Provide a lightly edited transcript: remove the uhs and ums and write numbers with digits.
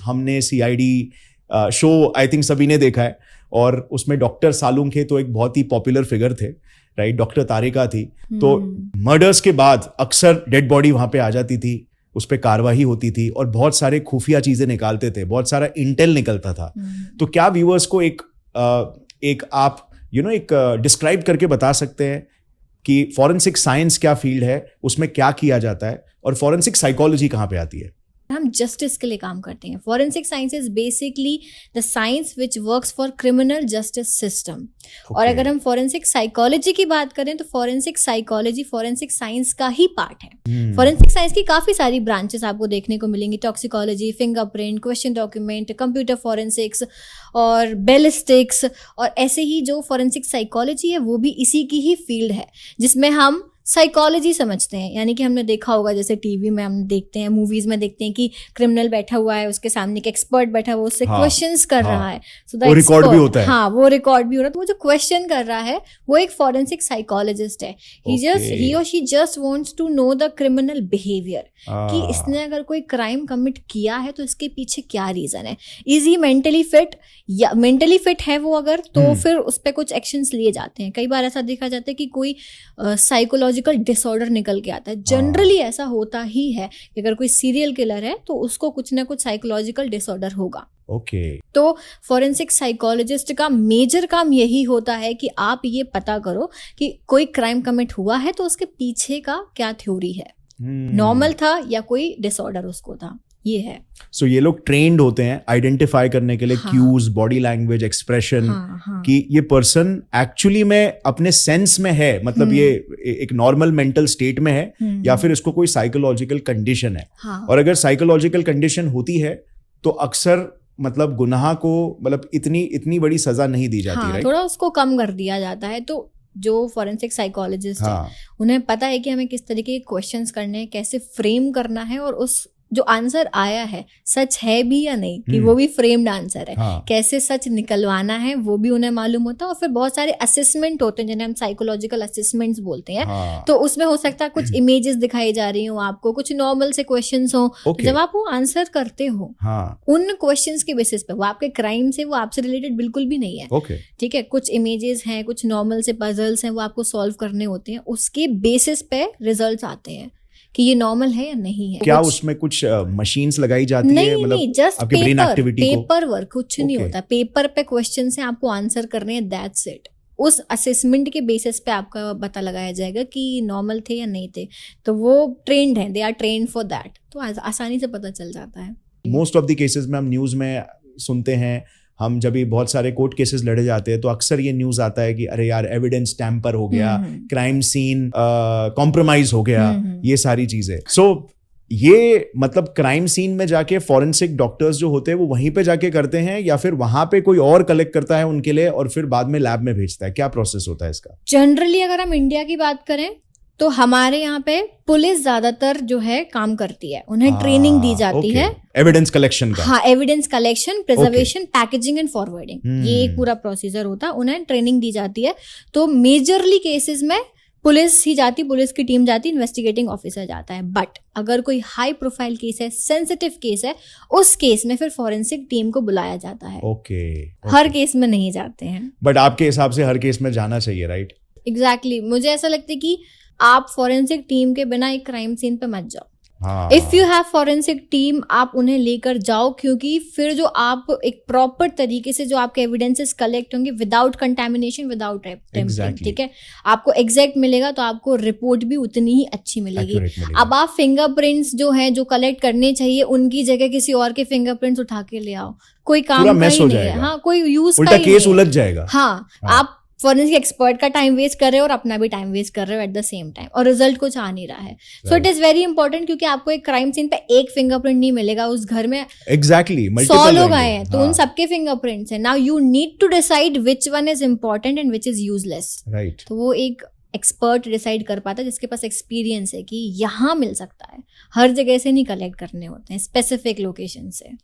हमने CID show I think सभी ने देखा है, और उसमें डॉक्टर सालुंखे तो एक बहुत ही पॉपुलर फिगर थे, राइट? डॉक्टर तारिका थी। तो मर्डर्स के बाद अक्सर डेड बॉडी वहां पे आ जाती थी, उस पर कार्रवाई होती थी और बहुत सारे खुफिया चीजें निकालते थे, बहुत सारा इंटेल निकलता था। तो क्या व्यूअर्स को एक आप एक डिस्क्राइब करके बता सकते हैं कि फॉरेंसिक साइंस क्या फील्ड है, उसमें क्या किया जाता है, और फॉरेंसिक साइकोलॉजी कहाँ पे आती है? हम जस्टिस के लिए काम करते हैं। Forensic science is basically the science which works for criminal justice system. और अगर हम फॉरेंसिक साइकोलॉजी की बात करें तो फॉरेंसिक साइकोलॉजी फॉरेंसिक साइंस का ही पार्ट है। फॉरेंसिक साइंस की काफी सारी ब्रांचेस आपको देखने को मिलेंगी, toxicology, fingerprint, question document, computer forensics और बैलिस्टिक्स, और ऐसे ही जो फॉरेंसिक साइकोलॉजी है वो भी इसी की ही फील्ड है, जिसमें हम साइकोलॉजी समझते हैं। यानी कि हमने देखा होगा, जैसे टीवी में हम देखते हैं, मूवीज में देखते हैं कि क्रिमिनल बैठा हुआ है, उसके सामने एक एक्सपर्ट बैठा हुआ, उससे क्वेश्चंस कर रहा है, सो दैट रिकॉर्ड भी होता है। हाँ, वो रिकॉर्ड भी हो रहा है। तो वो जो क्वेश्चन कर रहा है वो एक फॉरेंसिक साइकोलॉजिस्ट है। He or she just wants to know the criminal behaviour, कि इसने अगर कोई क्राइम कमिट किया है तो इसके पीछे क्या रीजन है, इज ही मेंटली फिट, या मेंटली फिट है वो अगर, तो फिर उस पर कुछ एक्शंस लिए जाते हैं। कई बार ऐसा देखा जाता है कि कोई साइकोलॉजिकल डिसऑर्डर निकल के आता है। जनरली ऐसा होता ही है कि अगर कोई सीरियल किलर है तो उसको कुछ ना कुछ साइकोलॉजिकल डिसऑर्डर होगा। तो फॉरेंसिक साइकोलॉजिस्ट का मेजर काम यही होता है कि आप ये पता करो कि कोई क्राइम कमिट हुआ है तो उसके पीछे का क्या थ्योरी है, नॉर्मल था या कोई डिसऑर्डर उसको था, ये है। सो ये लोग ट्रेंड होते हैं आइडेंटिफाई करने के लिए, क्यूज, बॉडी लैंग्वेज, एक्सप्रेशन, कि ये पर्सन एक्चुअली में अपने सेंस में है, मतलब ये एक नॉर्मल मेंटल स्टेट में है, या फिर इसको कोई साइकोलॉजिकल कंडीशन है। और अगर साइकोलॉजिकल कंडीशन होती है तो अक्सर मतलब गुनाह को मतलब इतनी बड़ी सजा नहीं दी जाती, राइट? थोड़ा उसको कम कर दिया जाता है। तो जो फॉरेंसिक साइकोलॉजिस्ट है उन्हें पता है कि हमें किस तरीके के क्वेश्चंस करने हैं, कैसे फ्रेम करना है, और उस जो आंसर आया है सच है भी या नहीं, कि वो भी फ्रेम्ड आंसर है, कैसे सच निकलवाना है वो भी उन्हें मालूम होता है। और फिर बहुत सारे असेसमेंट होते हैं जिन्हें हम साइकोलॉजिकल असेसमेंट्स बोलते हैं। तो उसमें हो सकता है कुछ इमेजेस दिखाई जा रही हो आपको, कुछ नॉर्मल से क्वेश्चंस हो, जब आप वो आंसर करते हो उन क्वेश्चंस के बेसिस पे, वो आपके क्राइम से, वो आपसे रिलेटेड बिल्कुल भी नहीं है, ठीक है, कुछ इमेजेस हैं, कुछ नॉर्मल से पजल्स हैं, वो आपको सॉल्व करने होते हैं, उसके बेसिस पे रिजल्ट्स आते हैं कि ये नॉर्मल है या नहीं है। क्या उसमें कुछ मशीन्स लगाई जाती है? नहीं, जस्ट पेपर वर्क, कुछ नहीं होता। पेपर पे क्वेश्चन से आपको आंसर करने हैं, दैट्स इट। उस असेसमेंट के बेसिस पे आपका पता लगाया जाएगा कि नॉर्मल थे या नहीं थे। तो वो ट्रेंड है, they are trained for that, तो आसानी से पता चल जाता है। मोस्ट ऑफ द केसेस में हम न्यूज में सुनते हैं, हम जब भी बहुत सारे कोर्ट केसेस लड़े जाते हैं तो अक्सर ये न्यूज आता है कि अरे यार एविडेंस टैम्पर हो गया, क्राइम सीन कॉम्प्रोमाइज हो गया, ये सारी चीजें। सो ये मतलब क्राइम सीन में जाके फॉरेंसिक डॉक्टर्स जो होते हैं वो वहीं पे जाके करते हैं, या फिर वहां पे कोई और कलेक्ट करता है उनके लिए और फिर बाद में लैब में भेजता है? क्या प्रोसेस होता है इसका? जनरली अगर हम इंडिया की बात करें तो हमारे यहाँ पे पुलिस ज्यादातर जो है काम करती है, उन्हें ट्रेनिंग दी जाती है एविडेंस कलेक्शन का। हाँ, evidence collection, preservation, packaging and forwarding, ये एक पूरा प्रोसीजर होता है, उन्हें ट्रेनिंग दी जाती है। तो मेजरली केसेस में पुलिस ही जाती, पुलिस की टीम जाती, इन्वेस्टिगेटिंग ऑफिसर जाता है। बट अगर कोई हाई प्रोफाइल केस है, सेंसिटिव केस है, उस केस में फिर फॉरेंसिक टीम को बुलाया जाता है। हर केस में नहीं जाते हैं, बट आपके हिसाब से हर केस में जाना चाहिए, राइट? एग्जैक्टली। मुझे ऐसा लगता है कि आप फॉरेंसिक टीम के बिना एक क्राइम सीन पे मत जाओ। If you have forensic team, आप उन्हें लेकर जाओ, क्योंकि फिर जो आप एक प्रॉपर तरीके से जो आपके एविडेंसेस कलेक्ट होंगे विदाउट कंटेमिनेशन, विदाउट टेम्परिंग, ठीक है, आपको एग्जैक्ट मिलेगा, तो आपको रिपोर्ट भी उतनी ही अच्छी मिलेगी। अब आप फिंगरप्रिंट्स जो है, जो कलेक्ट करने चाहिए, उनकी जगह किसी और के फिंगरप्रिंट्स उठा के ले आओ, कोई काम का ही नहीं है। हाँ, कोई यूज का ही केस उलझ जाएगा। हाँ, आप फॉरेंसिक एक्सपर्ट का टाइम वेस्ट कर रहे हो और अपना भी टाइम वेस्ट कर रहे हो एट द सेम टाइम, और रिजल्ट कुछ आ नहीं रहा है। So it is very important, क्योंकि आपको एक क्राइम सीन पे एक फिंगरप्रिंट नहीं मिलेगा, उस घर में 100 लोग आए हैं, तो उन सबके फिंगरप्रिंट्स हैं। Now you need to decide which one is important and which is useless, right? तो वो एक एक्सपर्ट डिसाइड कर पाता है जिसके पास एक्सपीरियंस है कि यहाँ मिल सकता है, हर जगह से नहीं कलेक्ट करने होते हैं, स्पेसिफिक लोकेशन से।